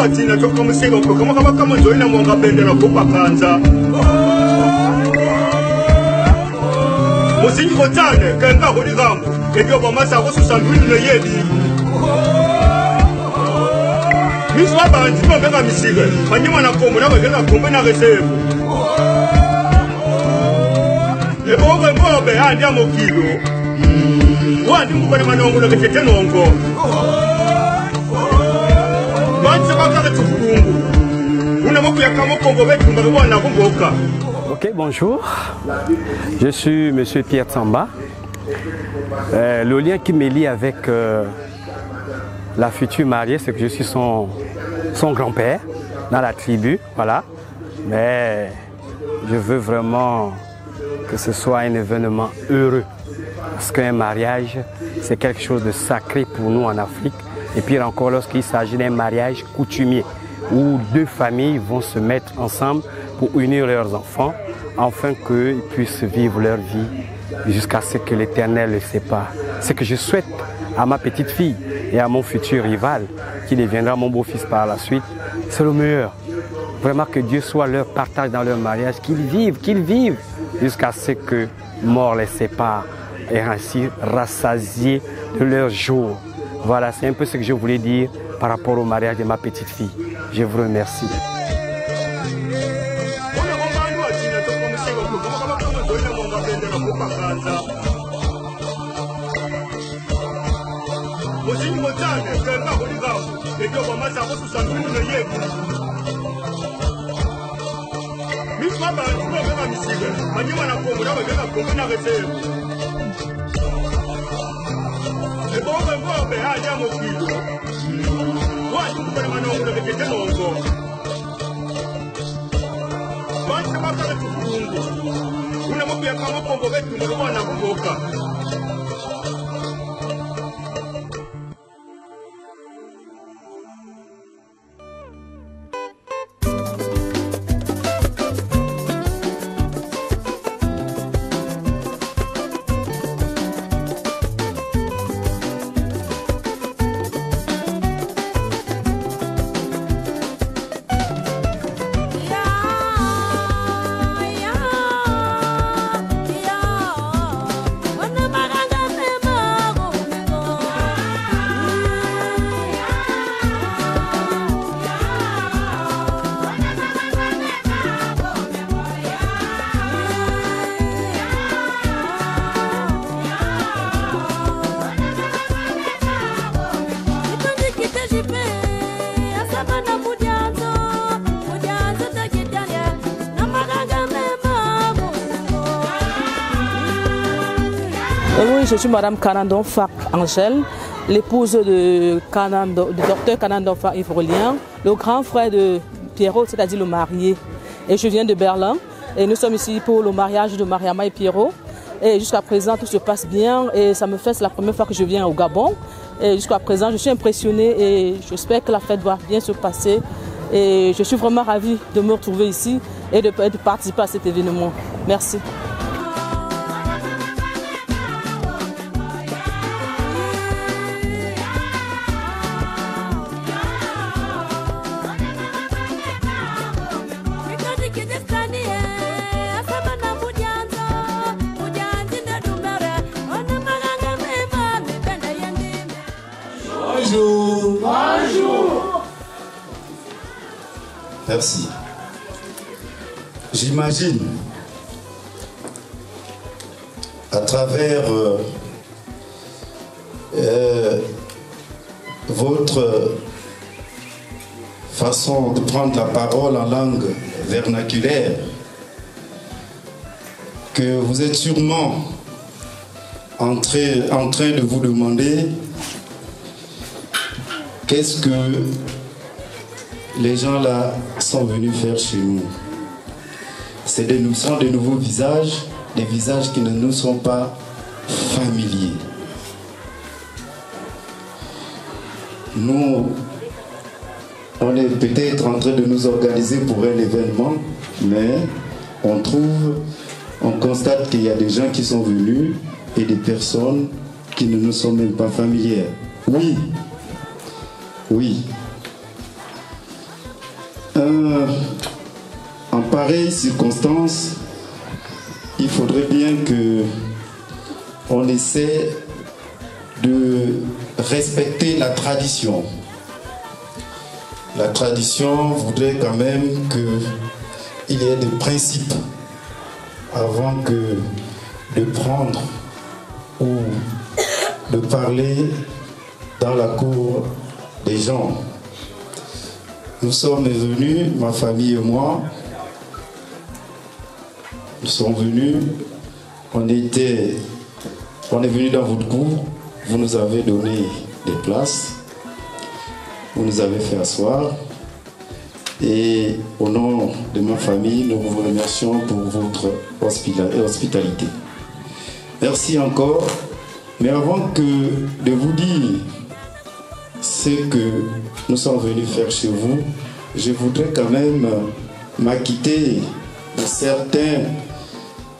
watina toka musigo kama joina mwanga bendera kupa kanza musinyi kotane kenga huli gambo ebyo bamasa kususambili ne yedi miswa banzi bombeka misige banyuma na kombo na bagenda kombe na reserve eboga mbobe andi amokilo wandi mukone manongo na ketete nongo banzi bakaka tukungu una mokuya kama kombo betu mbona kumboka. Ok, bonjour, je suis M. Pierre Tsamba. Le lien qui me lie avec la future mariée, c'est que je suis son grand-père dans la tribu, voilà. Mais je veux vraiment que ce soit un événement heureux, parce qu'un mariage, c'est quelque chose de sacré pour nous en Afrique. Et puis encore lorsqu'il s'agit d'un mariage coutumier, où deux familles vont se mettre ensemble pour unir leurs enfants, afin qu'ils puissent vivre leur vie jusqu'à ce que l'Éternel les sépare. Ce que je souhaite à ma petite fille et à mon futur rival, qui deviendra mon beau-fils par la suite, c'est le meilleur. Vraiment que Dieu soit leur partage dans leur mariage, qu'ils vivent jusqu'à ce que mort les sépare et ainsi rassasiés de leur jour. Voilà, c'est un peu ce que je voulais dire par rapport au mariage de ma petite fille. Je vous remercie. Oui, je suis Madame Kanandon Fak Angèle, l'épouse de Dr Kanandon Fak Ivrolien, le grand frère de Pierrot, c'est-à-dire le marié. Et je viens de Berlin et nous sommes ici pour le mariage de Mariama et Pierrot. Et jusqu'à présent, tout se passe bien et ça me fait, c'est la première fois que je viens au Gabon. Et jusqu'à présent, je suis impressionnée et j'espère que la fête va bien se passer. Et je suis vraiment ravie de me retrouver ici et de participer à cet événement. Merci. Bonjour. Bonjour. Merci. J'imagine, à travers votre façon de prendre la parole en langue vernaculaire, que vous êtes sûrement en train de vous demander qu'est-ce que les gens là sont venus faire chez nous. Ce sont de nouveaux visages, des visages qui ne nous sont pas familiers. Nous, on est peut-être en train de nous organiser pour un événement, mais on constate qu'il y a des gens qui sont venus et des personnes qui ne nous sont même pas familières. Oui. En pareille circonstance, il faudrait bien que on essaie de respecter la tradition. La tradition voudrait quand même qu'il y ait des principes avant que de prendre ou de parler dans la cour des gens. Nous sommes venus, ma famille et moi, nous sommes venus, on est venus dans votre cour, vous nous avez donné des places, vous nous avez fait asseoir, et au nom de ma famille, nous vous remercions pour votre hospitalité. Merci encore, mais avant que de vous dire ce que nous sommes venus faire chez vous, je voudrais quand même m'acquitter de certains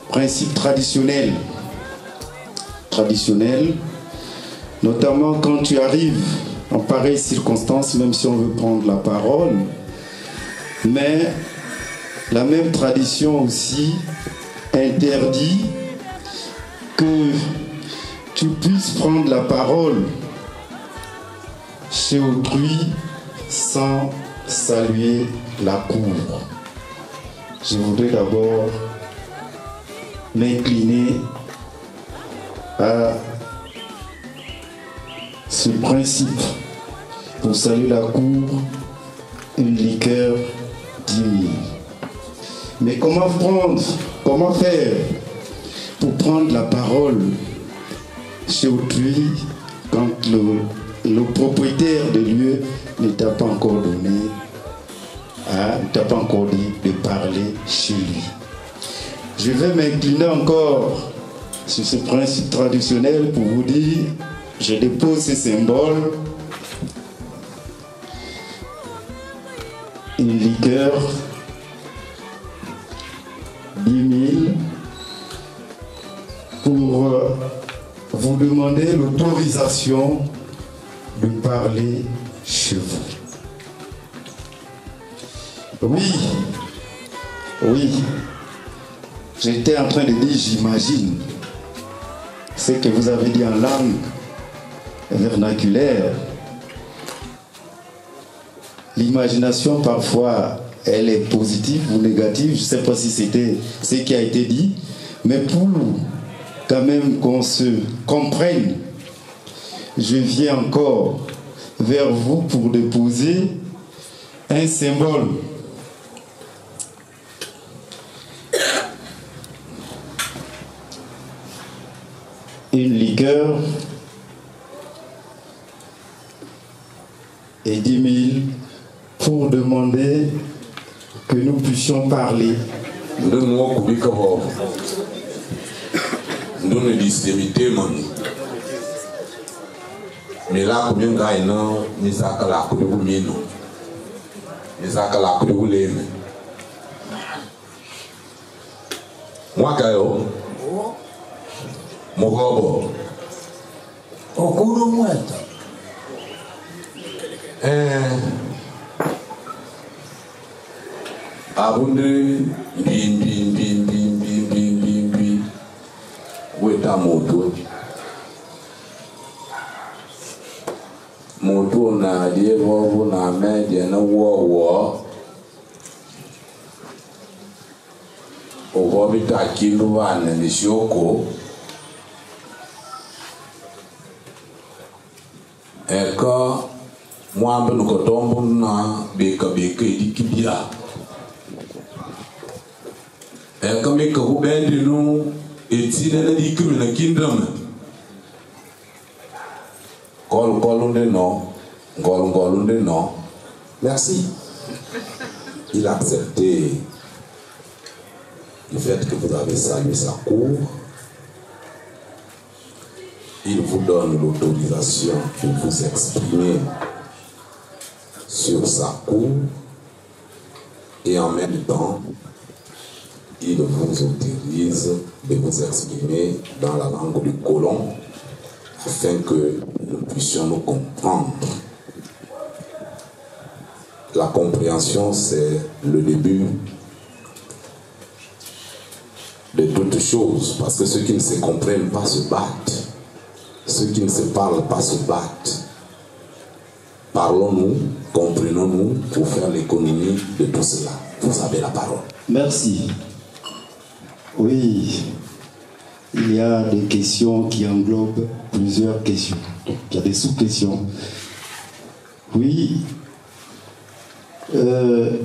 principes traditionnels, notamment quand tu arrives en pareille circonstance, même si on veut prendre la parole, mais la même tradition aussi interdit que tu puisses prendre la parole chez autrui sans saluer la cour. Je voudrais d'abord m'incliner à ce principe. Pour saluer la cour, une liqueur 10 000. Mais comment faire pour prendre la parole chez autrui quand le propriétaire de lieu ne t'a pas encore donné, ne t'a pas encore dit de parler chez lui? Je vais m'incliner encore sur ce principe traditionnel pour vous dire, je dépose ces symboles, une liqueur 10 000 pour vous demander l'autorisation de parler chez vous. Oui, j'étais en train de dire j'imagine ce que vous avez dit en langue vernaculaire. L'imagination parfois elle est positive ou négative, je ne sais pas si c'était ce qui a été dit, mais pour quand même qu'on se comprenne, je viens encore vers vous pour déposer un symbole. Une liqueur et 10 000 pour demander que nous puissions parler. Nous ne disons mais là, combien de gens nous moi, Kayo, mon robot. Au cours de moi. Abunde, bim. Où est ta moto? Moto na die vovo na me die na wo. O vobita kilo van ni shoko. Eka mwambe nukotombo na beka dikibia. Eka meka hubendi no etine na dikimi na kindram. Non. Merci. Il a accepté le fait que vous avez salué sa cour. Il vous donne l'autorisation de vous exprimer sur sa cour et en même temps, il vous autorise de vous exprimer dans la langue du colon afin que nous puissions nous comprendre. la compréhension, c'est le début de toutes choses. Parce que ceux qui ne se comprennent pas se battent. Ceux qui ne se parlent pas se battent. Parlons-nous, comprenons-nous pour faire l'économie de tout cela. Vous avez la parole. Merci. Oui, il y a des questions qui englobent plusieurs questions. Il y a des sous-questions. Oui, je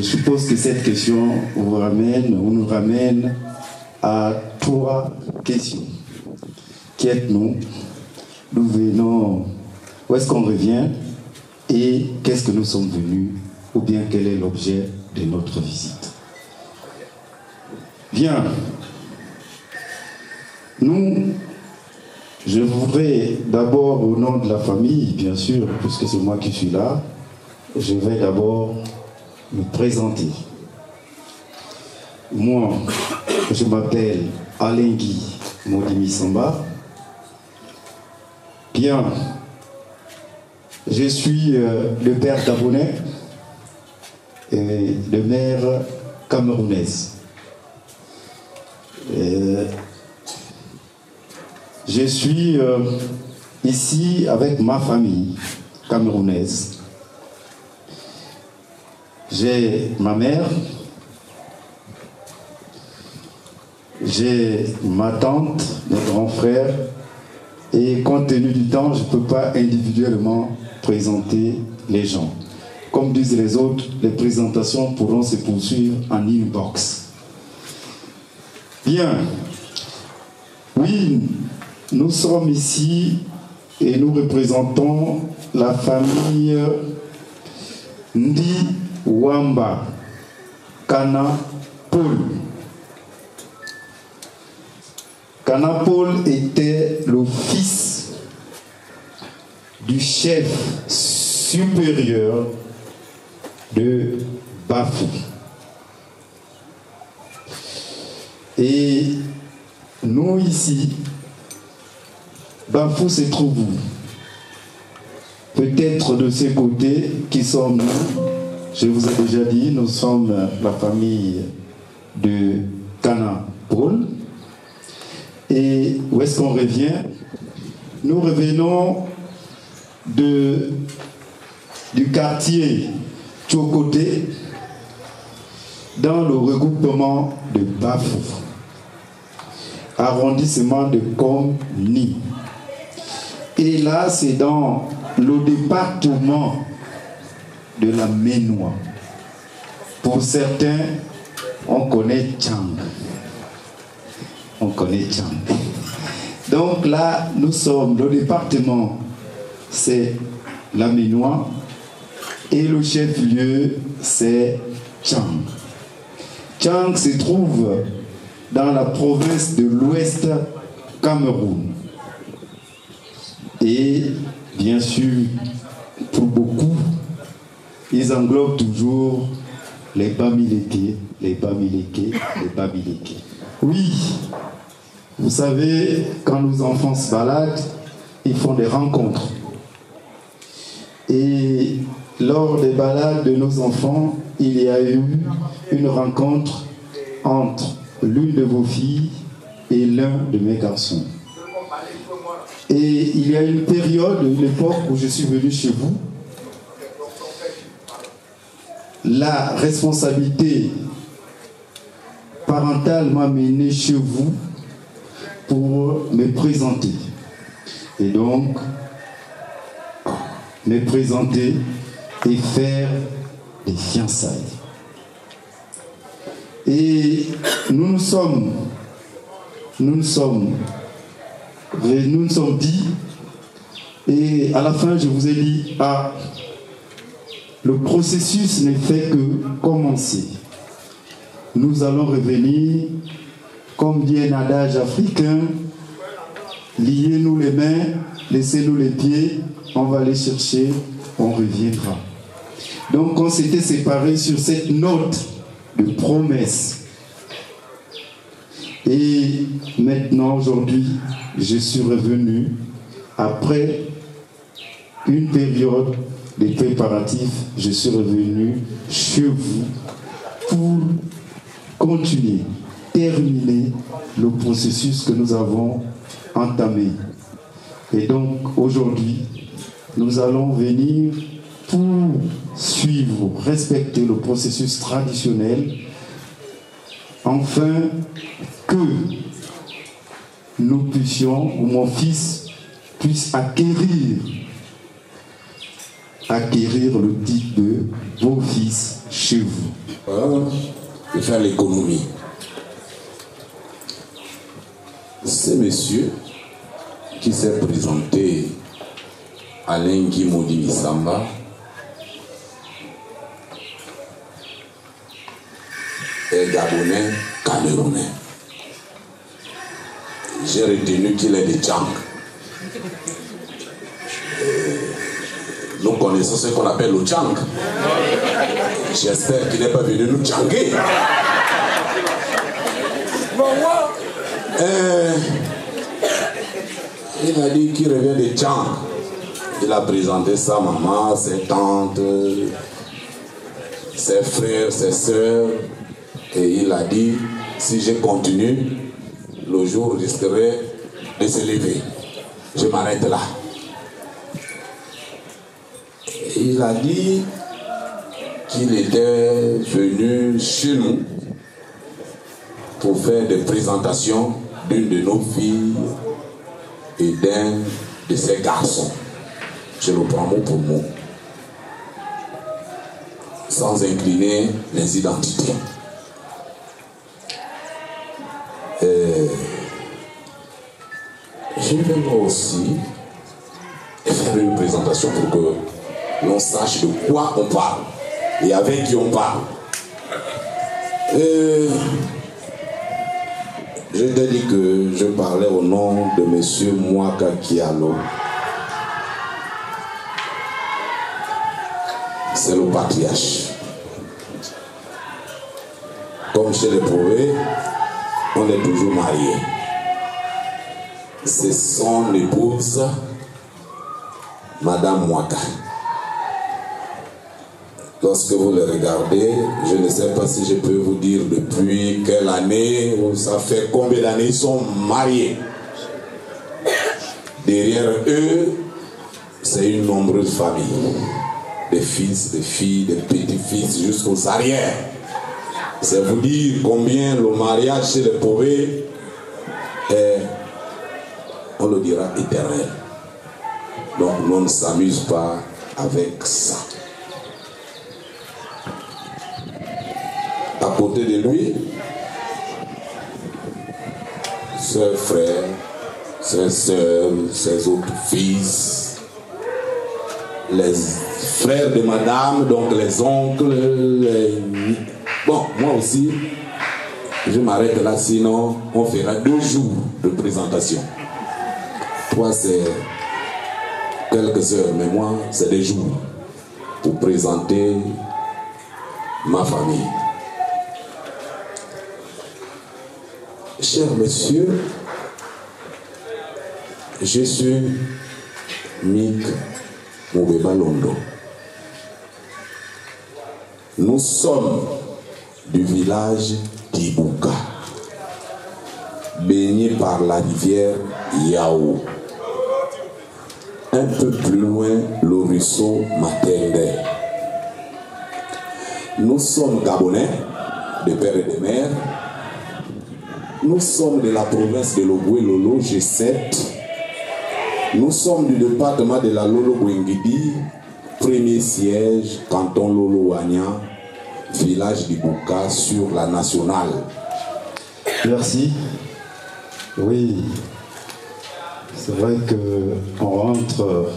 suppose que cette question vous ramène, ou nous ramène à 3 questions. Qui êtes-nous? D'où venons? Où est-ce qu'on revient? Et qu'est-ce que nous sommes venus? Ou bien quel est l'objet de notre visite? Bien. Je voudrais d'abord, au nom de la famille, bien sûr, puisque c'est moi qui suis là, je vais d'abord me présenter. Moi, je m'appelle Alengui Modimi Samba. Bien. Je suis le père gabonais et de mère camerounaise. Je suis ici avec ma famille camerounaise. J'ai ma mère, j'ai ma tante, mes grands frères, et compte tenu du temps, je ne peux pas individuellement présenter les gens. Comme disent les autres, les présentations pourront se poursuivre en inbox. Bien. Oui, nous sommes ici et nous représentons la famille Ndi Wamba Kana Paul. Kana Paul était le fils du chef supérieur de Bafou. Et nous ici, Bafou se trouve où? Peut-être de ces côtés qui sommes nous. Je vous ai déjà dit, nous sommes la famille de Kana Paul. Et où est-ce qu'on revient? Nous revenons du quartier Tchokoté dans le regroupement de Bafou, arrondissement de Komni. Et là, c'est dans le département de la Ménois. Pour certains, on connaît Tchang. On connaît Tchang. Donc là, nous sommes, le département, c'est la Ménois, et le chef-lieu, c'est Tchang. Tchang se trouve dans la province de l'Ouest Cameroun. Et bien sûr, pour beaucoup, ils englobent toujours les Bamileke, les Bamileke, les Bamileke. Oui, vous savez, quand nos enfants se baladent, ils font des rencontres. Et lors des balades de nos enfants, il y a eu une rencontre entre l'une de vos filles et l'un de mes garçons. Et il y a une période, une époque où je suis venu chez vous, la responsabilité parentale m'a mené chez vous pour me présenter. Et donc, me présenter et faire des fiançailles. Et nous nous sommes dit, et à la fin je vous ai dit, le processus ne fait que commencer. Nous allons revenir, comme dit un adage africain, liez-nous les mains, laissez-nous les pieds, on va les chercher, on reviendra. Donc on s'était séparés sur cette note de promesse. Et maintenant, aujourd'hui, je suis revenu après une période les préparatifs, je suis revenu chez vous pour continuer, terminer le processus que nous avons entamé. Et donc aujourd'hui, nous allons venir pour suivre, respecter le processus traditionnel, afin que nous puissions, ou mon fils puisse acquérir le titre de beau-fils chez vous. Voilà, de faire l'économie. C'est monsieur qui s'est présenté à Lengi Modi Samba est Gabonais, Camerounais. J'ai retenu qu'il est de Tchang. Nous connaissons ce qu'on appelle le Tchang. J'espère qu'il n'est pas venu nous tchanguer. Il a dit qu'il revient de Tchang. Il a présenté sa maman, ses tantes, ses frères, ses soeurs. Et il a dit, si je continue, le jour risquerait de se lever. Je m'arrête là. Et il a dit qu'il était venu chez nous pour faire des présentations d'une de nos filles et d'un de ses garçons. Je le prends mot pour mot, sans incliner les identités. Je vais moi aussi faire une présentation pour que l'on sache de quoi on parle et avec qui on parle. Je t'ai dit que je parlais au nom de M. Mwaka Kialo. C'est le patriarche. Comme chez les Provés, on est toujours marié. C'est son épouse, Madame Mwaka. Lorsque vous le regardez, je ne sais pas si je peux vous dire depuis quelle année, ou ça fait combien d'années ils sont mariés. Derrière eux, c'est une nombreuse famille. Des fils, des filles, des petits-fils jusqu'aux arrières. C'est vous dire combien le mariage chez les pauvres est, on le dira, éternel. Donc on ne s'amuse pas avec ça. À côté de lui, ses frères, ses soeurs, ses autres fils, les frères de madame, donc les oncles, Bon, moi aussi, je m'arrête là, sinon on fera 2 jours de présentation. Toi, c'est quelques heures, mais moi, c'est des jours pour présenter ma famille. Cher monsieur, je suis Mick Moubeba Londo. Nous sommes du village d'Ibouka, baigné par la rivière Yao. Un peu plus loin, le ruisseau Matende. Nous sommes Gabonais, de père et de mère. Nous sommes de la province de Loboué-Lolo, G7. Nous sommes du département de la Lolo-Gouengidi, premier siège, canton Lolo-Wanya, village d'Ibouka sur la nationale. Merci. Oui, c'est vrai qu'on rentre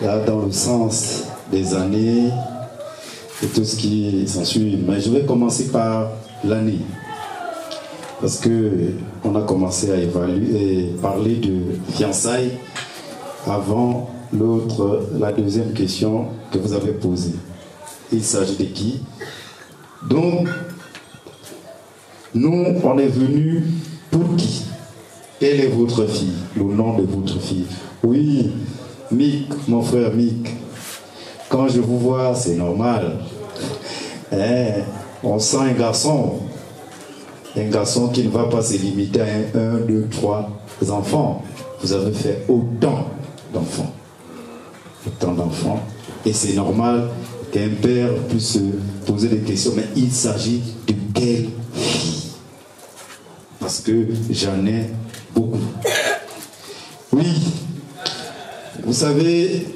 là dans le sens des années et tout ce qui s'ensuit. Mais je vais commencer par l'année. Parce qu'on a commencé à évaluer et parler de fiançailles avant la deuxième question que vous avez posée. Il s'agit de qui? Donc, nous, on est venus pour qui? Quelle est votre fille? Le nom de votre fille? Oui, Mick, mon frère Mick. quand je vous vois, c'est normal. On sent un garçon qui ne va pas se limiter à 1, 2, 3 enfants. Vous avez fait autant d'enfants. Et c'est normal qu'un père puisse se poser des questions, mais il s'agit de quelle fille? Parce que j'en ai beaucoup. Oui, vous savez,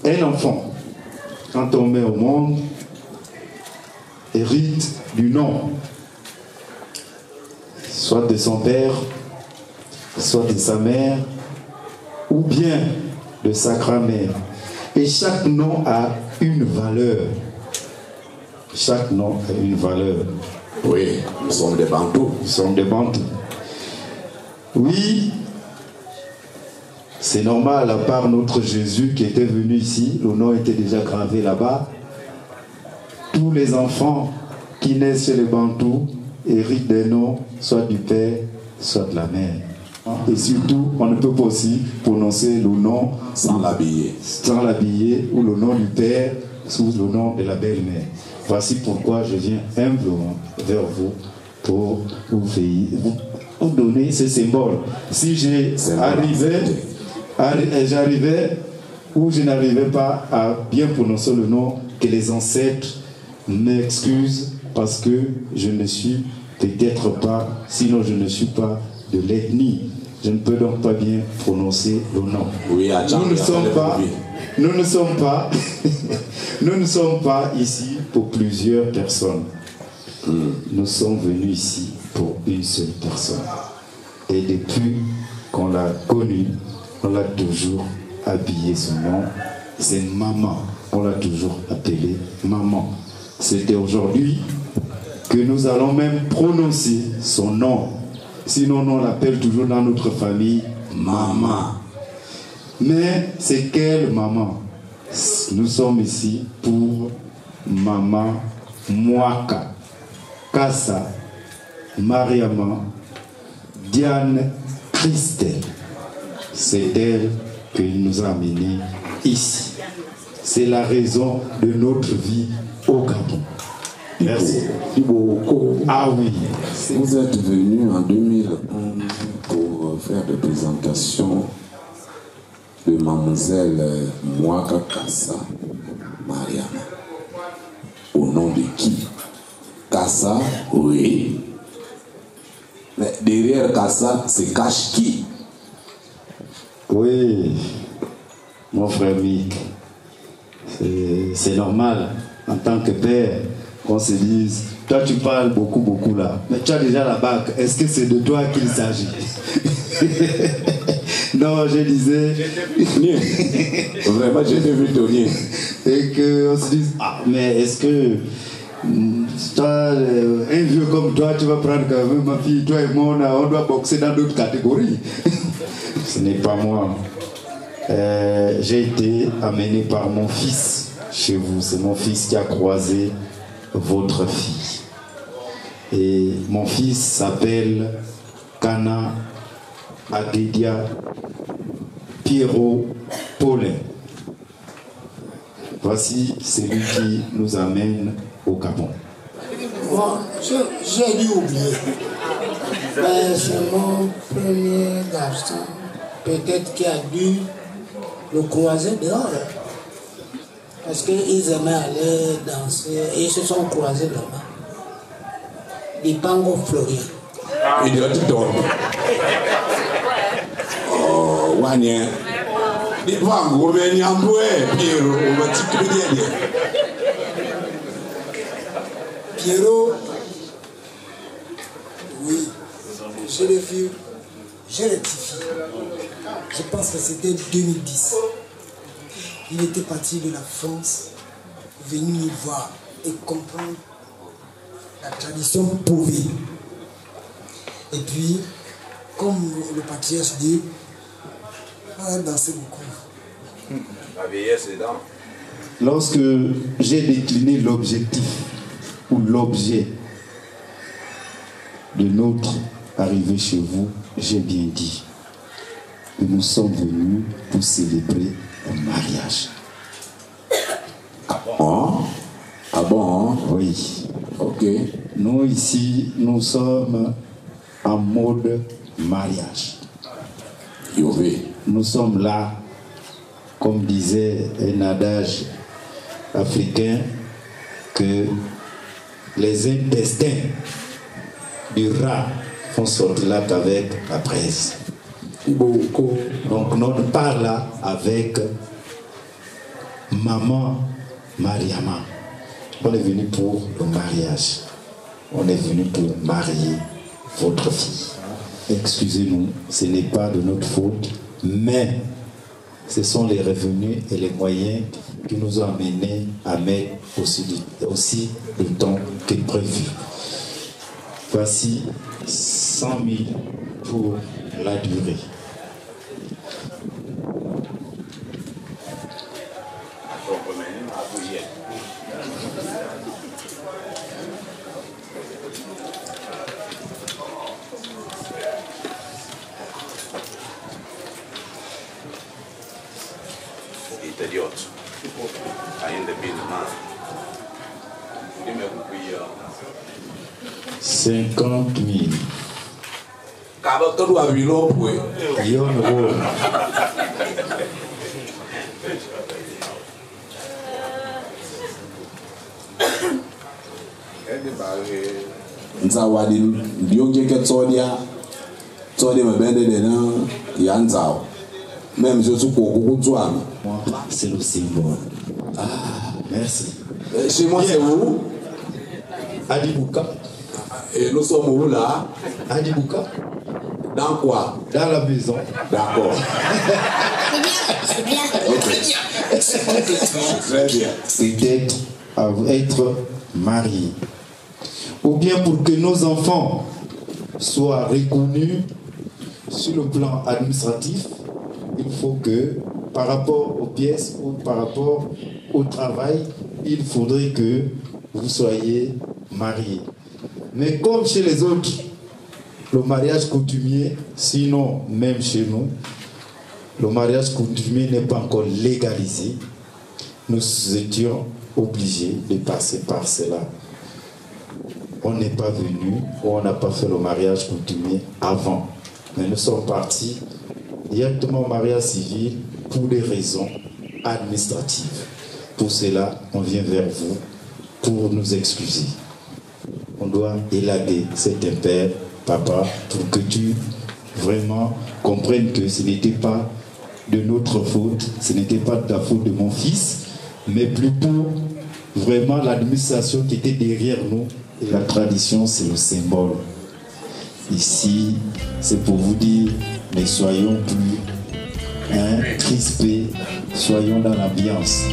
un enfant, quand on met au monde, hérite du nom, soit de son père, soit de sa mère, ou bien de sa grand-mère. Et chaque nom a une valeur. Chaque nom a une valeur. Oui, nous sommes des Bantous. Nous sommes des Bantous. Oui, c'est normal, à part notre Jésus qui était venu ici, le nom était déjà gravé là-bas. Tous les enfants qui naissent chez les Bantous héritent des noms, soit du père, soit de la mère. Et surtout, on ne peut pas aussi prononcer le nom sans l'habiller. Ou le nom du père sous le nom de la belle-mère. Voici pourquoi je viens humblement vers vous pour vous donner ce symbole. Si j'arrivais ou je n'arrivais pas à bien prononcer le nom, que les ancêtres m'excusent parce que je ne suis peut-être pas, sinon je ne suis pas de l'ethnie. Je ne peux donc pas bien prononcer le nom. Oui, nous ne sommes pas ici pour plusieurs personnes. Nous sommes venus ici pour une seule personne. Et depuis qu'on l'a connu, on l'a toujours habillé son nom. C'est maman. On l'a toujours appelé maman. C'était aujourd'hui que nous allons même prononcer son nom. Sinon, on l'appelle toujours dans notre famille maman. Mais c'est quelle maman? Nous sommes ici pour maman Mwaka, Kassa, Mariama, Diane, Christelle. C'est elle qui nous a amenés ici. C'est la raison de notre vie au Gabon. Merci. Ah oui. Vous êtes venu en 2001 pour faire des présentations de mademoiselle Mwaka Kassa Mariama. Au nom de qui? Kassa, oui. Mais derrière Kassa, se cache qui? Oui, mon frère Mick. C'est normal, en tant que père, qu'on se dise, toi tu parles beaucoup là, mais tu as déjà la bague, est-ce que c'est de toi qu'il s'agit? Non, je disais... Vraiment, j'ai vu Tony. Et qu'on se dise, ah, mais est-ce que... toi, un vieux comme toi, tu vas prendre quand même ma fille, toi et moi, on doit boxer dans d'autres catégories. Ce n'est pas moi. J'ai été amené par mon fils chez vous. C'est mon fils qui a croisé votre fille. Et mon fils s'appelle Kana Agedia Pierrot Paulin. Voici celui qui nous amène au Gabon. Bon, j'ai dû oublier. Mais c'est mon premier garçon, peut-être qui a dû le croiser dehors. Parce qu'ils aimaient aller danser et ils se sont croisés là-bas. Des Pango Florian. Il doit tout dormir. Oh, Wanya. Des Pango, mais il y a un peu, Pierrot, on va t'y Pierrot, oui, je l'ai vu, j'ai rectifié. Je pense que c'était 2010. Il était parti de la France, venu nous voir et comprendre la tradition pouvée. Et puis, comme le patriarche dit, on a dansé beaucoup. La vieillesse est dans. Lorsque j'ai décliné l'objectif ou l'objet de notre arrivée chez vous, j'ai bien dit que nous sommes venus pour célébrer un mariage. bon, hein? Oui. Ok. Nous, ici, nous sommes en mode mariage. Yové. Nous sommes là, comme disait un adage africain, que les intestins du rat font sortir là qu'avec la presse. Donc, nous parle là avec maman Mariama. On est venu pour le mariage. On est venu pour marier votre fille. Excusez-nous, ce n'est pas de notre faute, mais ce sont les revenus et les moyens qui nous ont amenés à mettre aussi le temps que prévu. Voici 100 000 pour la durée. Idiot. Ainda bem demais. 50 000. Acaba todo a virou, pois. Yon Ro. Nzawadi ndionge ke tsodia mabende de na yanzao. Même je suis pour C'est le symbole. Ah, merci. Chez moi, c'est où? Adibouka. Et nous sommes où là? Adibouka. Dans quoi? Dans la maison. D'accord. Très bien. Peut-être à être marié. Ou bien pour que nos enfants soient reconnus sur le plan administratif, il faut que par rapport aux pièces ou par rapport au travail, il faudrait que vous soyez mariés. Mais comme chez les autres, le mariage coutumier, sinon même chez nous, le mariage coutumier n'est pas encore légalisé, nous étions obligés de passer par cela. On n'est pas venu ou on n'a pas fait le mariage coutumier avant. Mais nous sommes partis directement au mariage civil pour des raisons administratives. Pour cela, on vient vers vous pour nous excuser. On doit élaguer cet impère, papa, pour que tu vraiment comprennes que ce n'était pas de notre faute, ce n'était pas de la faute de mon fils, mais plutôt vraiment l'administration qui était derrière nous. Et la tradition, c'est le symbole. Ici, c'est pour vous dire, mais soyons plus crispés, soyons dans l'ambiance.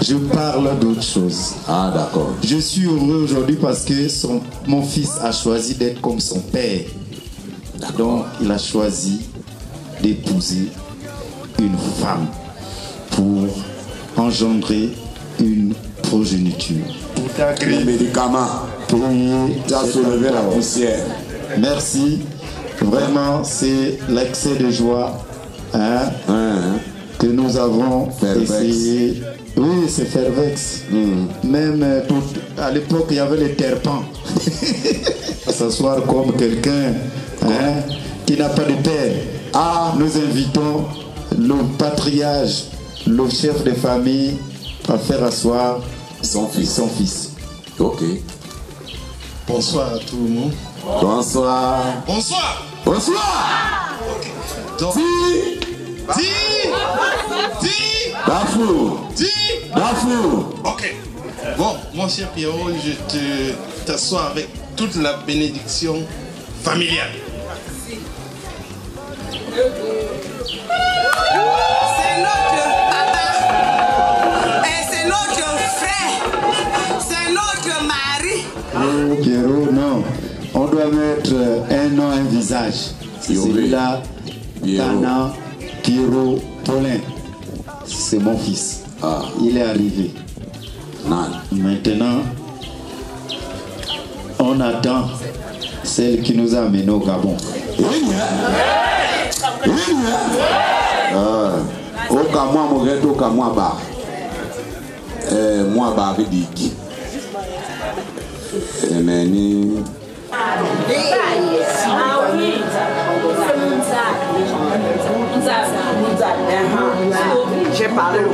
Je parle d'autre chose. Ah, d'accord. Je suis heureux aujourd'hui parce que mon fils a choisi d'être comme son père. Donc, il a choisi d'épouser une femme pour engendrer une progéniture. Les médicaments. Tu as soulevé la poussière. Merci. Vraiment, c'est l'excès de joie que nous avons essayé. Oui, c'est Fervex. Même à l'époque, il y avait les terpents. S'asseoir comme quelqu'un qui n'a pas de père. Nous invitons le patriarche, le chef de famille, à faire asseoir son fils. Ok. Bonsoir à tout le monde. Bonsoir. Bonsoir. Bonsoir. Donc, Bafou. Ok. Bon, mon cher Pierrot, je t'assois avec toute la bénédiction familiale. C'est notre papa. Et c'est notre frère. C'est notre mari. Pierrot, non. On doit mettre un nom, un visage. C'est celui-là, Tana Pierrot Paulin. C'est mon fils. Il est arrivé. Maintenant, on attend celle qui nous a amenés au Gabon. Au Kamwa, Moreto, Kamwa Ba. Moi, Ba, avec Diki. J'ai parlé le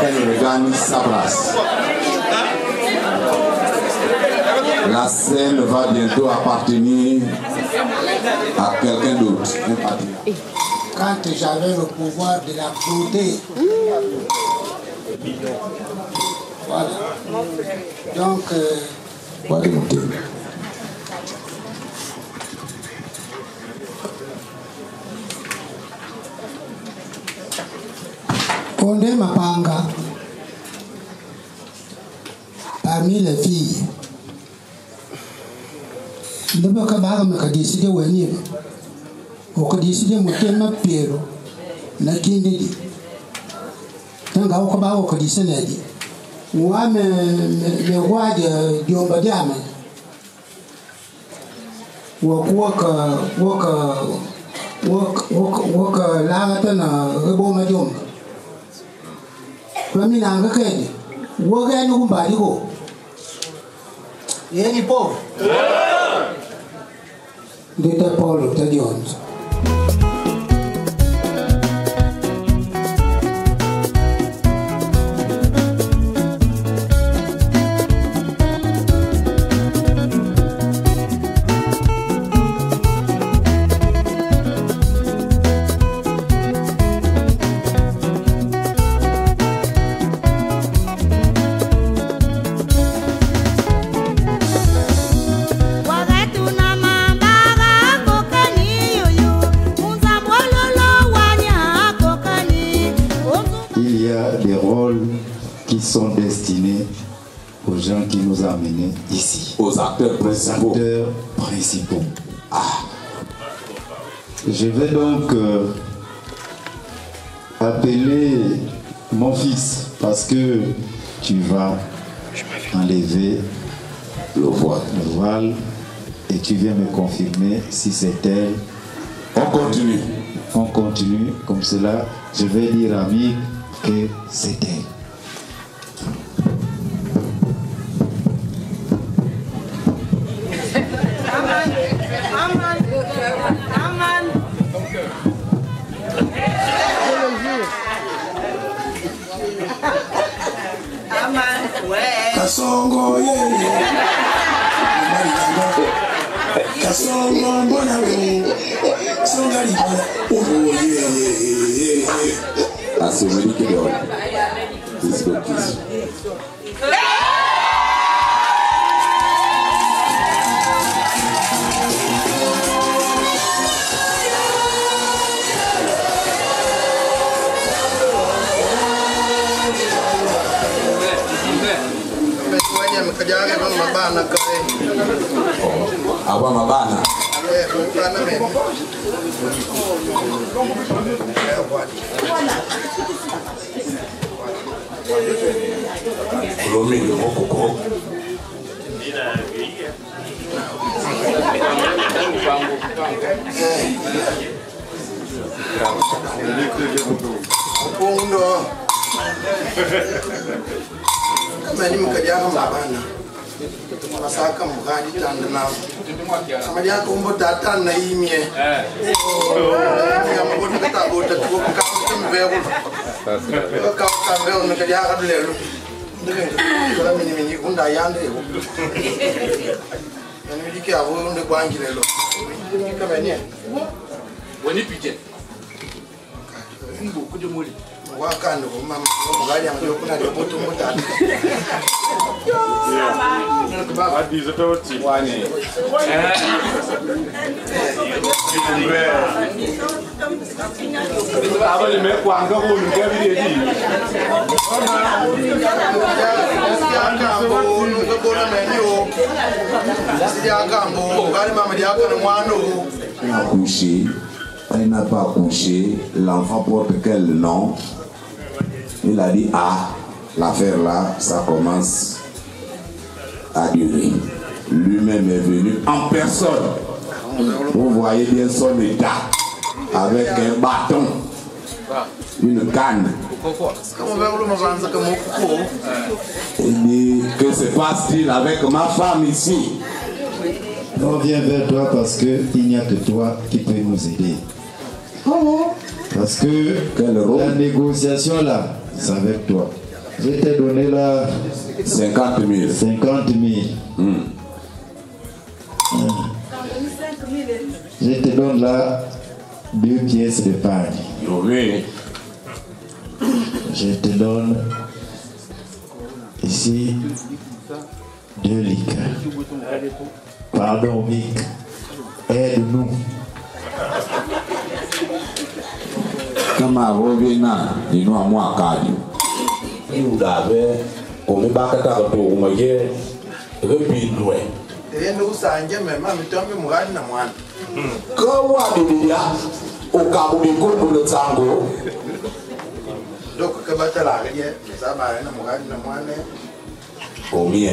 Elle gagne sa place. La scène va bientôt appartenir à quelqu'un d'autre. Quand j'avais le pouvoir de la beauté, voilà. Donc, Pondé Mapanga, parmi les filles, ne peut pas décider où elle est. On peut décider de me Piero, na Kindidi. Tant qu'on peut décider. Moi, le roi de Diombadiame, walk, Lamatana, Rebomadium. Famille Angakadi, walk and nobody go. Any Paul. Dita Paul of the Jones. Sont destinés aux gens qui nous ont amenés ici. Aux acteurs principaux. Ah. Je vais donc appeler mon fils parce que tu vas enlever le voile et tu viens me confirmer si c'est elle. On continue comme cela. Je vais dire à Mick que c'est elle. Kasongo Kasongo mbona songa libala Asumani kidogo. Aba mabana. Lomi mokoko. Kama ni mkajaga mabana. Masaka mugadi tandana. Sama dia ko mbo datan na imie. Ya mbo kata bota ko kam tembe ko. Ka kambe on kajaga dulelu. Ndenge mini kunda yande. Nani dike abo nde kwangilelo. Kama ni. Woni pije. Ngo kujumuli. Wakanda ko mama mugadi amjo kuna de boto mutata. Hadiza toti wani. Abali me kwanga ko ngabiri edi. Accouché, elle n'a pas accouché, l'enfant porte quel nom? Il a dit ah, l'affaire là, ça commence à durer. Lui-même est venu en personne. Vous voyez bien son état, avec un bâton, une canne. Il dit, que se passe-t-il avec ma femme ici? On vient vers toi parce qu'il n'y a que toi qui peux nous aider. Parce que la négociation là, c'est avec toi. Je t'ai donné là 50 000. 50 000. Je te donne là 2 pièces de pain. Oui. Je te donne ici 2 litres. Pardon, Mick. Aide-nous. Kama Robina, il nous a moins calme. Il avait, comme il va faire un tour, mais il repit loin. Quand on a dit au Cabo de Congo de Tango, donc, que battre la rivière, ça va aller dans mon moine. combien?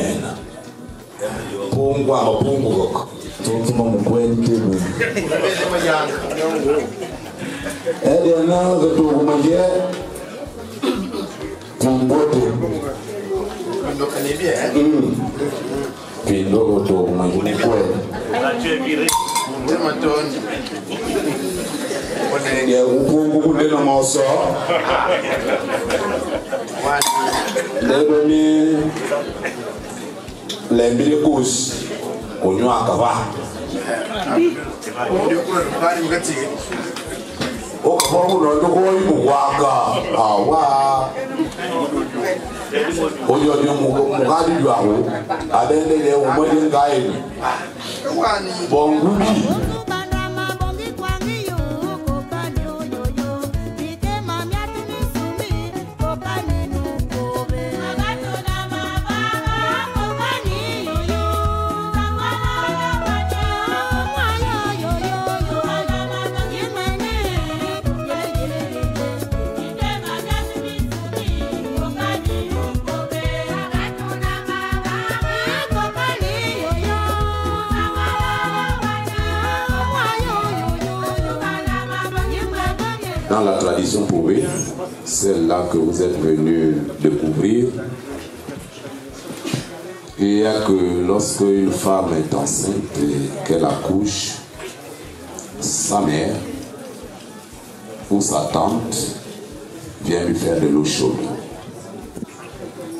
Pongo ama pongo rock. Tout le monde peut être. Elle est là, retour au Magia. Pombote. Donc, elle est bien. Puis le retour au Magia. Il y a un pongo de la morceau. Les milicos, on y a cava. Oh, comment on a le roi du Waka? Ah, wa. On y a du Mouradi du Haro. Avec les Omodin Gaïd. Bon, oui. Dans la tradition Pouvé, celle-là que vous êtes venus découvrir, il y a que lorsque une femme est enceinte et qu'elle accouche, sa mère ou sa tante vient lui faire de l'eau chaude.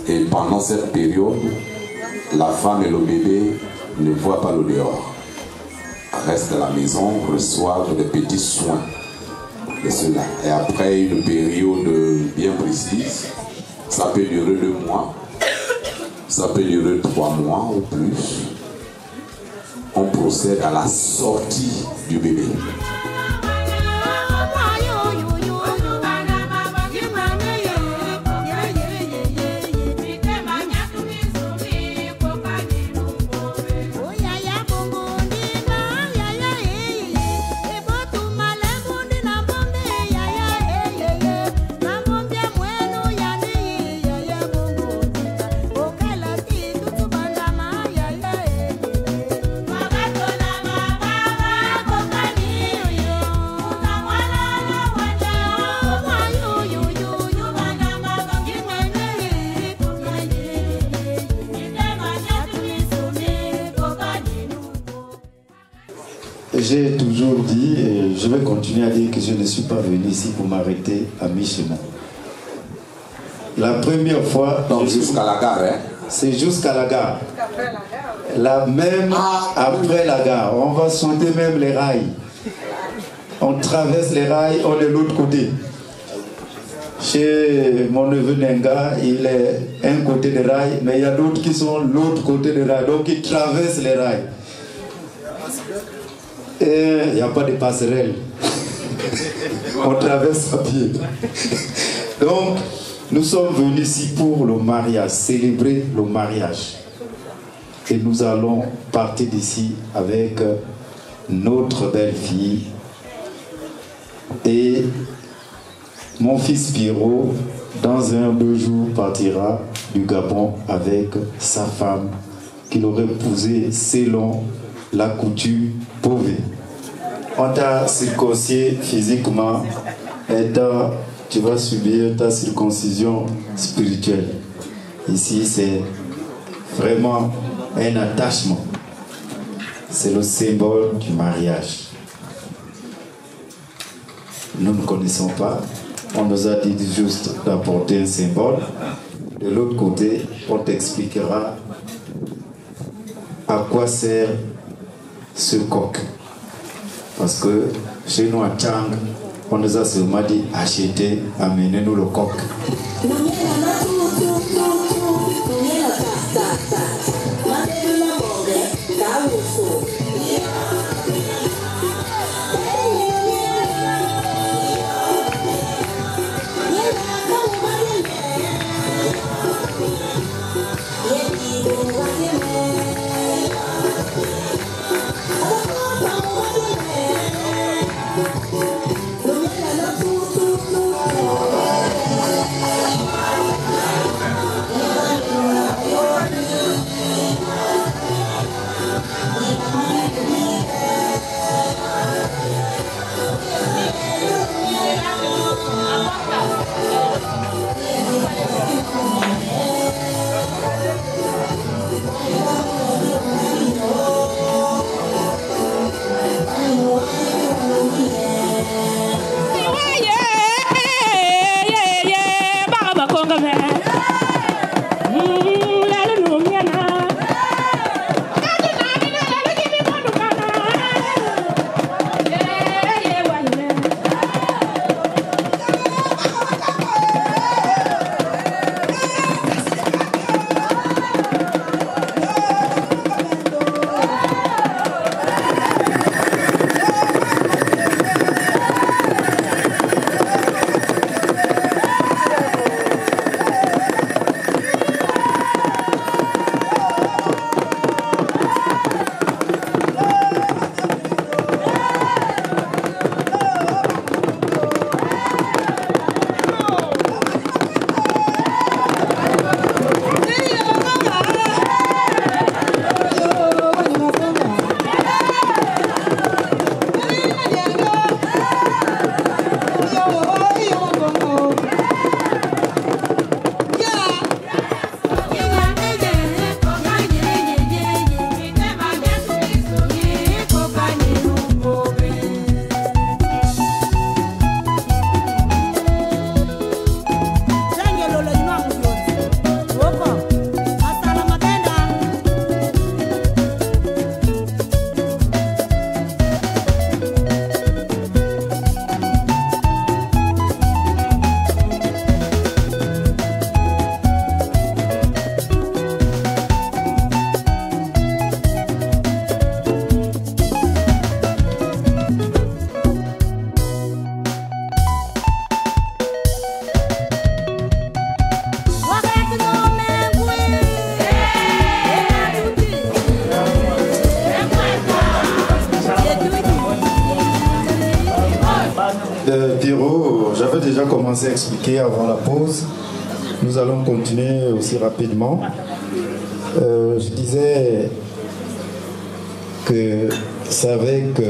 Et pendant cette période, la femme et le bébé ne voient pas l'eau dehors. Restent à la maison, reçoivent des petits soins de cela. Et après une période bien précise, ça peut durer 2 mois, ça peut durer 3 mois ou plus, on procède à la sortie du bébé. j'ai toujours dit, et je vais continuer à dire que je ne suis pas venu ici pour m'arrêter à mi-chemin. La première fois... Donc jusqu'à la gare, hein? C'est jusqu'à la gare. Même après la gare, on va sauter même les rails. On traverse les rails, on est de l'autre côté. Chez mon neveu Nenga, il est un côté des rails, mais il y a d'autres qui sont l'autre côté des rails. Donc ils traversent les rails. Et il n'y a pas de passerelle. On traverse à pied. Donc, nous sommes venus ici pour le mariage, célébrer le mariage. Et nous allons partir d'ici avec notre belle-fille. Et mon fils Pierrot, dans un 2 jours, partira du Gabon avec sa femme qu'il aurait épousée selon la coutume pauvée. On t'a circoncis physiquement et tu vas subir ta circoncision spirituelle. Ici, c'est vraiment un attachement. C'est le symbole du mariage. Nous ne connaissons pas. On nous a dit juste d'apporter un symbole. De l'autre côté, on t'expliquera à quoi sert ce coq. Parce que chez nous à Tchang, on nous a seulement dit acheter, amenez-nous le coq. Pierrot, j'avais déjà commencé à expliquer avant la pause. Nous allons continuer aussi rapidement. Je disais que c'est avec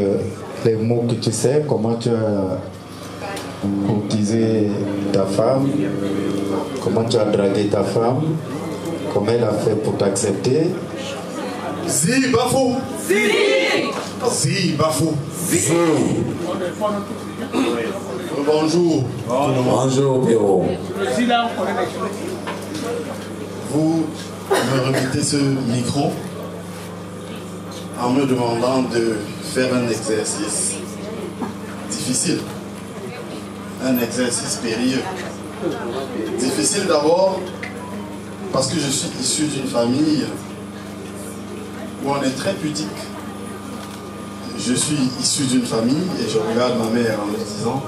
les mots que tu sais, comment tu as courtisé ta femme, comment tu as dragué ta femme, comment elle a fait pour t'accepter. Si, Bafou. Si, Bafou. Bonjour. Bonjour, Pierrot. Vous me remettez ce micro en me demandant de faire un exercice difficile, un exercice périlleux. Difficile d'abord parce que je suis issu d'une famille où on est très pudique. Je suis issu d'une famille et je regarde ma mère en me disant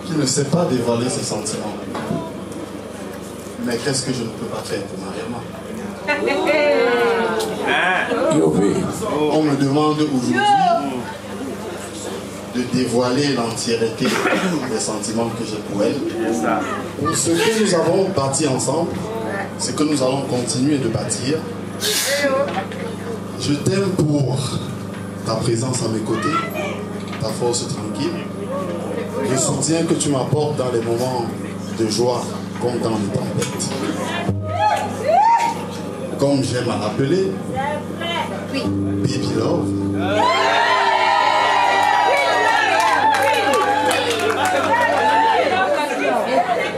qu'il ne sait pas dévoiler ses sentiments. Mais qu'est-ce que je ne peux pas faire pour Mariama? On me demande aujourd'hui de dévoiler l'entièreté des sentiments que j'ai pour elle. Ce que nous avons bâti ensemble, c'est que nous allons continuer de bâtir. Je t'aime pour ta présence à mes côtés, ta force tranquille, le soutien que tu m'apportes dans les moments de joie comme dans les tempêtes. Comme j'aime à l'appeler, Baby Love.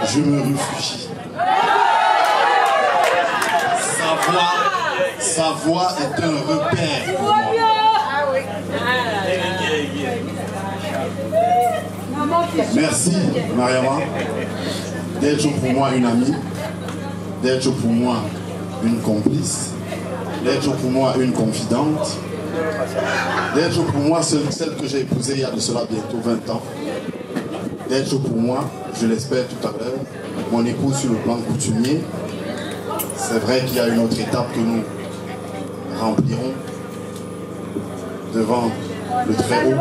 Je me réfugie. Sa voix est un repère pour moi. Merci, Mariama, d'être pour moi une amie, d'être pour moi une complice, d'être pour moi une confidente, d'être pour moi celle que j'ai épousée il y a de cela bientôt 20 ans, d'être pour moi, je l'espère tout à l'heure, mon épouse sur le plan coutumier. C'est vrai qu'il y a une autre étape que nous remplirons devant le très haut,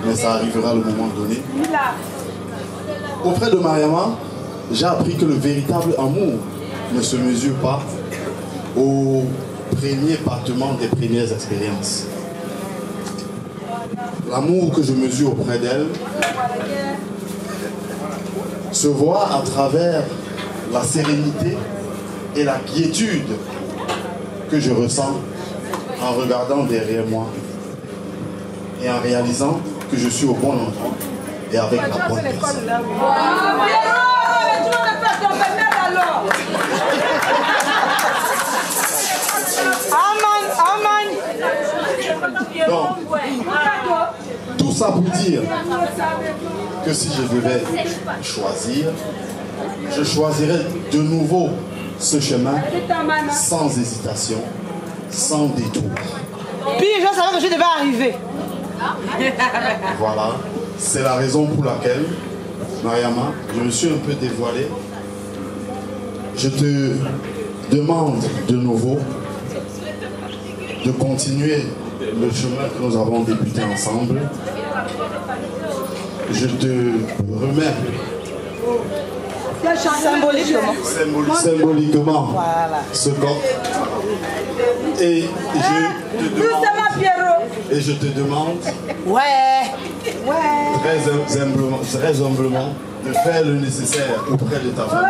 mais ça arrivera le moment donné. Auprès de Mariama, j'ai appris que le véritable amour ne se mesure pas au premier battement des premières expériences. L'amour que je mesure auprès d'elle se voit à travers la sérénité et la quiétude que je ressens en regardant derrière moi et en réalisant que je suis au bon endroit et avec la bonne personne. Donc, tout ça pour dire que si je devais choisir, je choisirais de nouveau ce chemin sans hésitation, sans détour. Puis je savais que je devais arriver. Voilà, c'est la raison pour laquelle, Mariama, je me suis un peu dévoilé. Je te demande de nouveau de continuer le chemin que nous avons débuté ensemble. Je te remets symboliquement ce corps et je te demande très humblement de faire le nécessaire auprès de ta famille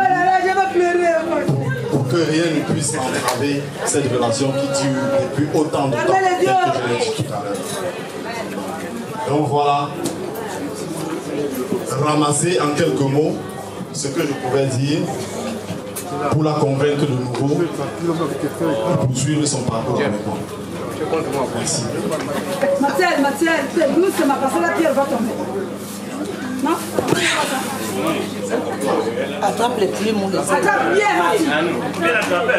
pour que rien ne puisse entraver cette relation qui dure depuis autant de temps, tel que je l'ai dit tout à l'heure. Donc voilà, ramasser en quelques mots ce que je pouvais dire pour la convaincre de nouveau de poursuivre son parcours avec moi. Merci. Mathieu, doucement, parce que la pierre va tomber. Non? Attrape les plumes, mon gars. Attrape bien, Mathieu. Bien attrapé.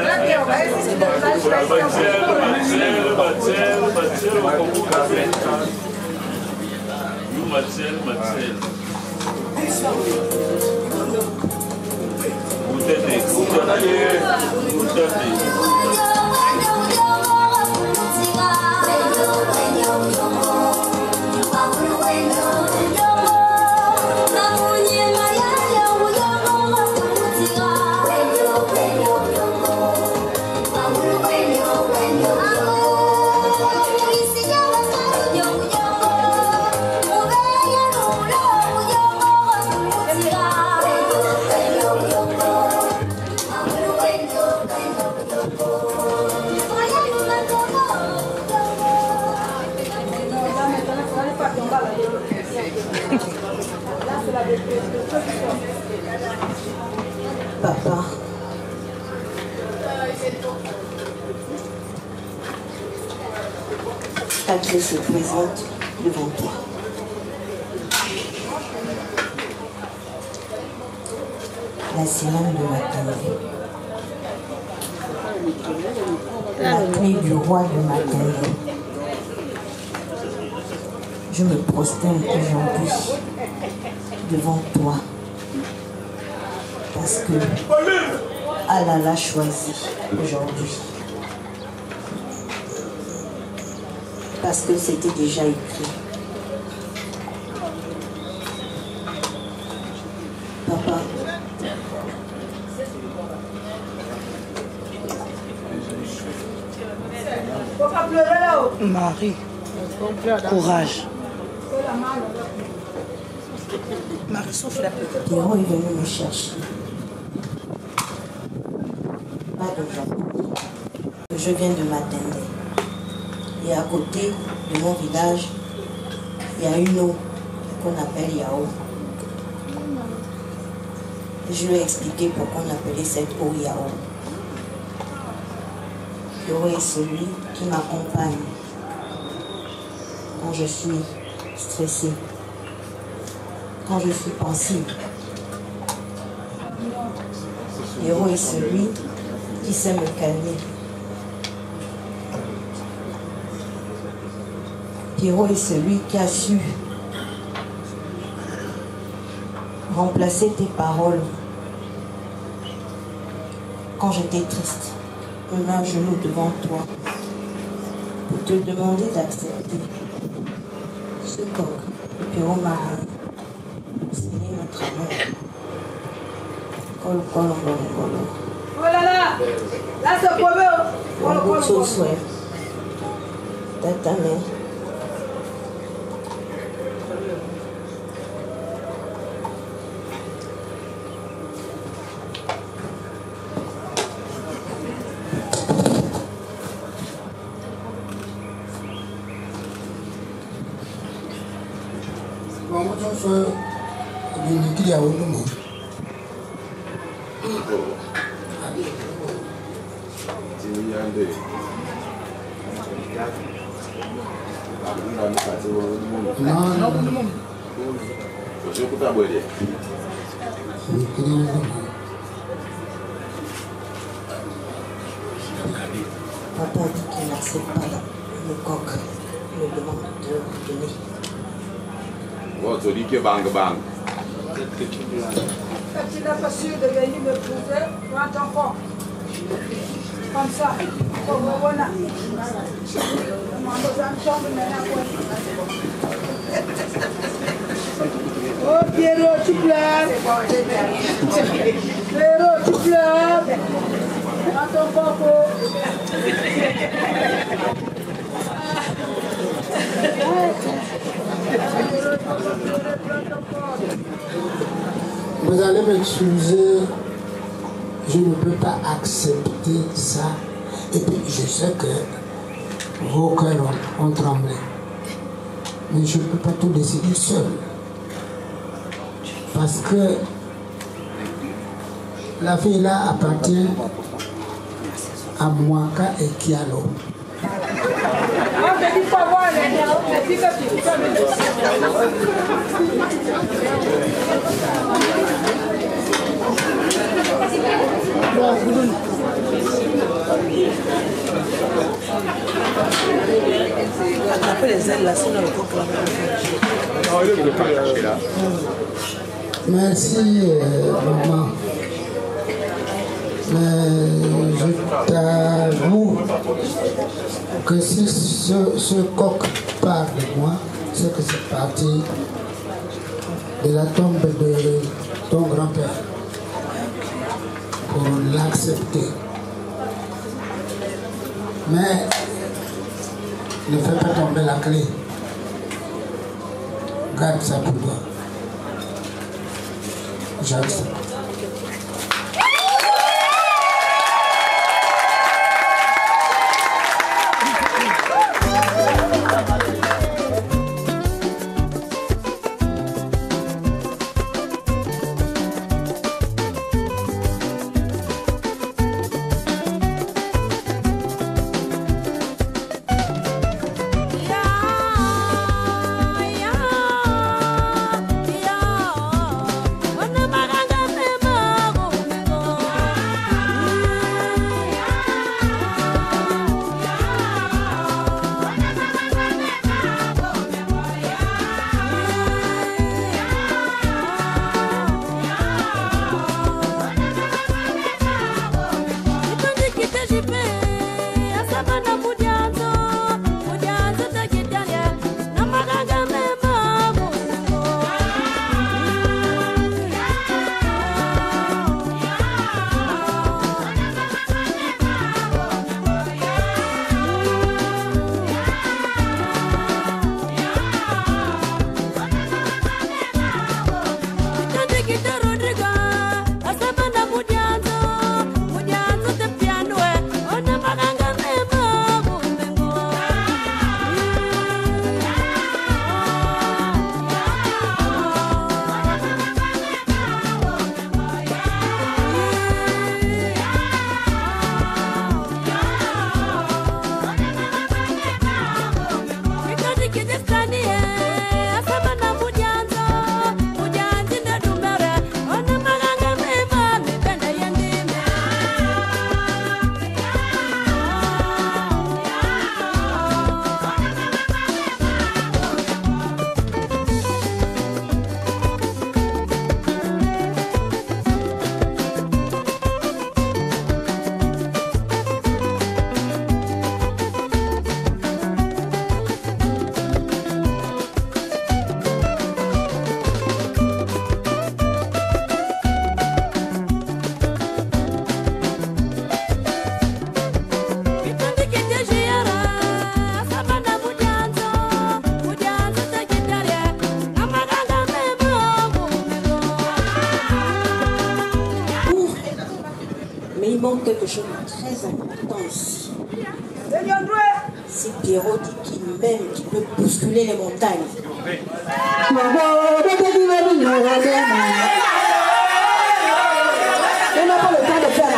Oh, sacrée se présente devant toi. La sirène de Matandé. La clé du roi de Matandé. Je me prosterne aujourd'hui devant toi parce que Allah l'a choisi aujourd'hui. Parce que c'était déjà écrit. Papa, Marie, courage. Marie, souffle la petite. Pierrot est venu me chercher. Pas d'aujourd'hui. Je viens de Matandé. Et à côté de mon village, il y a une eau qu'on appelle Yao. Et je lui ai expliqué pourquoi on appelait cette eau Yao. Pierrot est celui qui m'accompagne quand je suis stressée, quand je suis pensive. Pierrot est celui qui sait me calmer. Pierrot est celui qui a su remplacer tes paroles quand j'étais triste. Me mets à genoux devant toi pour te demander d'accepter ce coq, le Pierrot marin. C'est notre amour. Colo, colo, colo, colo. Oh là là! Là, c'est pour Mon goût de souhait. Ta mère. Papa dit qu'il n'accepte pas le coq. Il me demande de le donner. Oh, tu dis que bang bang. Quand il n'a pas su de venir me poser, prends ton corps. Comme ça. Comme on a. Oh, Pierrot, tu pleures. Pierrot, tu pleures. Prends ton corps. Vous allez m'excuser, je ne peux pas accepter ça. Et puis je sais que vos cœurs ont tremblé. Mais je ne peux pas tout décider seul. Parce que la fille là appartient à Mwaka et Kialo. Attrapez les ailes là, sinon le coq là. Merci maman. Mais je t'avoue que si ce coq part de moi, c'est que c'est parti de la tombe de ton grand-père pour l'accepter. Mais ne fais pas tomber la clé. Garde ça pour toi. J'accepte. Yeah. chose très important ici. C'est Pierrot dit qu'il m'aime, qu'il peut bousculer les montagnes. On n'a pas le temps de faire la...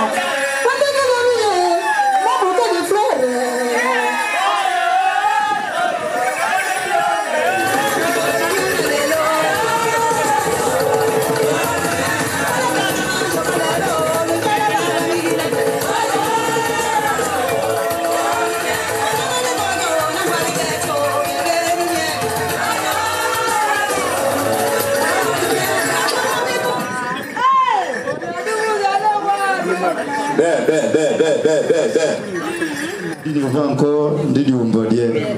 Il va encore des Dieu,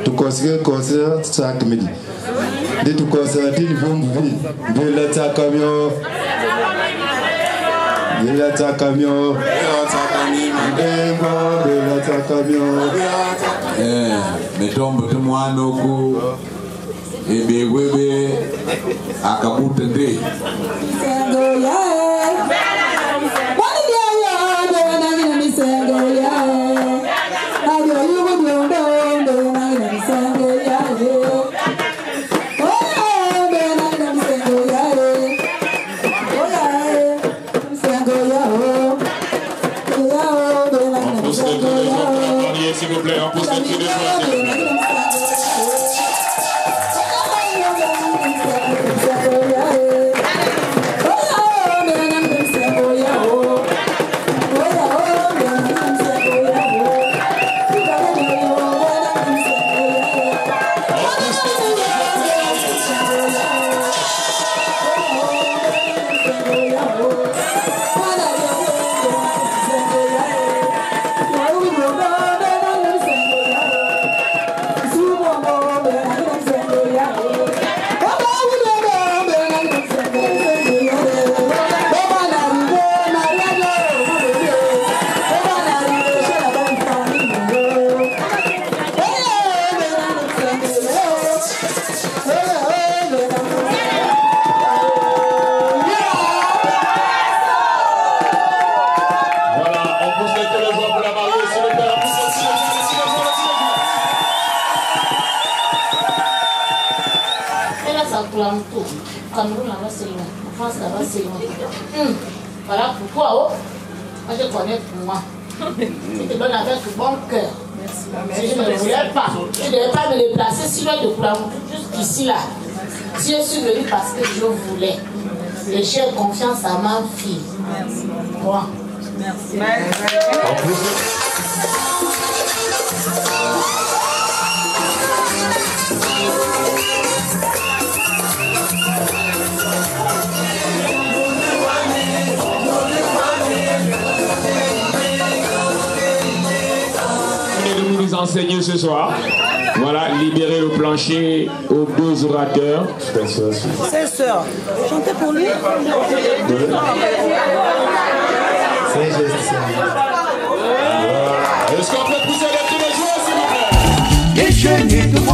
tu considères chaque midi. Dis tu considères qu'il faut mourir. Belata camion. Belata camion. Belata camion. Mais tombe de moi, Nogo. Et Béwébé, Akabutende. S'il vous plaît, on pousse les pieds de Cameroun là-bas c'est loin, en France là-bas c'est loin. Voilà pourquoi moi je connais pour moi. Je te donne avec bon cœur. Si je ne voulais pas, je ne devais pas me déplacer si loin de Koulamoutou, juste ici là. Si je suis venue parce que je voulais. Et j'ai confiance à ma fille. Moi. Merci. Nous enseigner ce soir. Voilà, libérer le plancher aux deux orateurs. C'est sœur. Chantez pour lui. Est-ce qu'on peut pousser les pieds de joie, s'il vous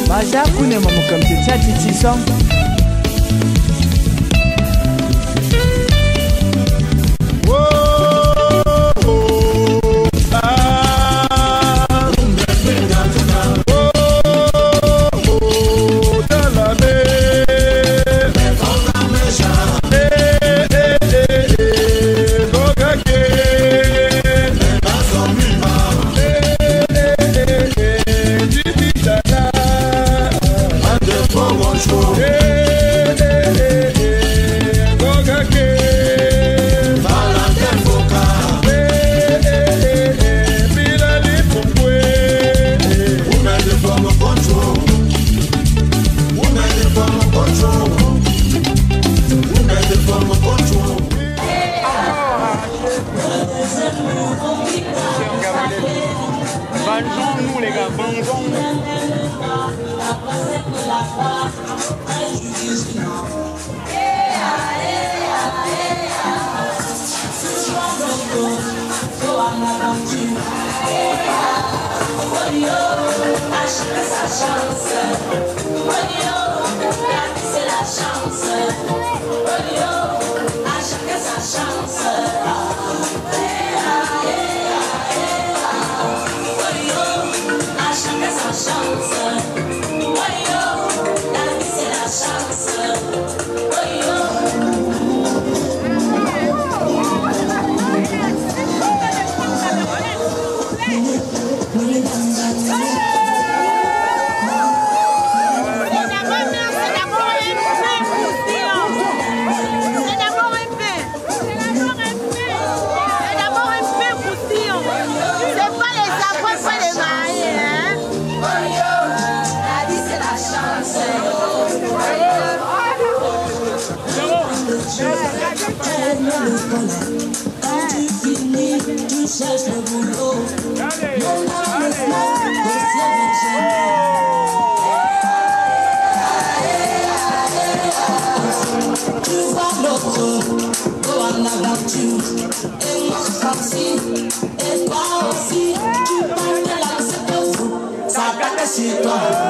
Maja kune mamukamte chati chisong. Hey, hey, hey. Quand tu finis, tu cherches le boulot. Mon âme est pleine de ciel ingénieux. Tu vois l'autre, go en aventure. Et moi aussi, et toi aussi. Tu parles de la recette de vous, ça cache sur toi.